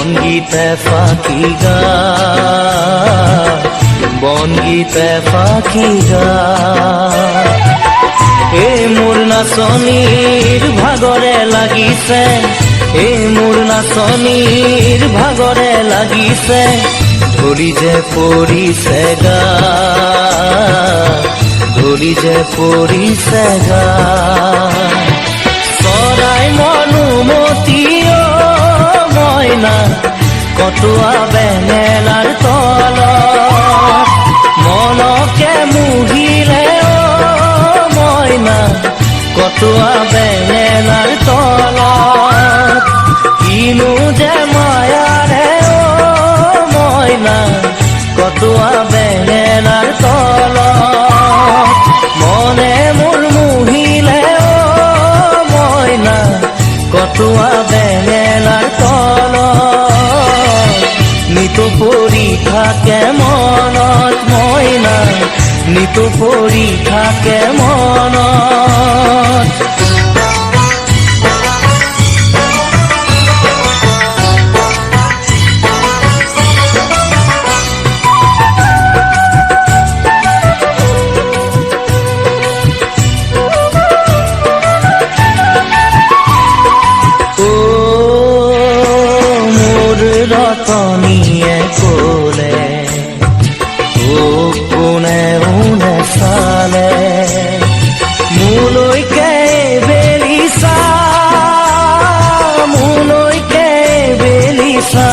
বনগীতে ফাঁকি গা বনগীতে ফাঁকি গা এই মোৰ নাচনীৰ ভাগৰে লাগিছে এই মোৰ নাচনীৰ ভাগৰে লাগিছে ধৰি যে পৰিছে গা ধৰি যে পৰিছে গা চৰাই মনুমতী মইনা কটুৱা বেঙেনাৰ তলত মনকে মুহিলে মইনা কটুৱা বেঙেনাৰ তলত কিনো যে মায়াৰে মইনা কটুৱা বেঙেনাৰ তলত মনে মোৰ মুহিলে মইনা কটুৱা বেঙেনাৰ তলত নিতু পৰি থাকে মনত মইনা নিতু পৰি থাকে মনত ৰতনীয়ে ক'লে কোনে কোনে চালে মোলৈকে বেলিছা মোলৈকে বেলিছা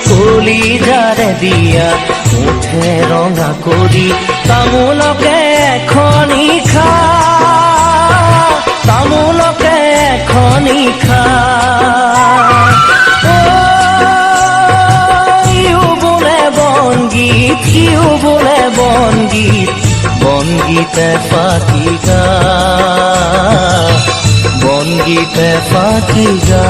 কলিজাৰে দিয়া মুঠে ৰঙা কৰি তামোলকে এখনি খা তামোলকে এখনি খা ইউ বোলে বনগীত ইউ বোলে বনগীত বনগীতে ফাঁকি গা বনগীতে ফাঁকি গা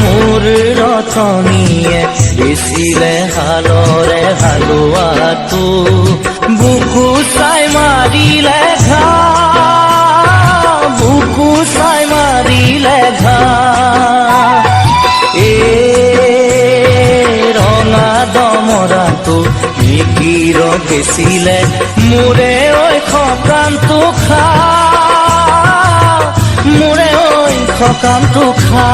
মোৰ ৰতনীয়ে বেচিলে হালৰে হালোৱাটো বুকু চাই মাৰিলে ঘা বুকু চাই মাৰিলে ঘা ৰঙা দমৰাটো মিকিৰ বেচিলে মোৰে ঐ সকামটো খা মোৰে ঐ সকামটো খা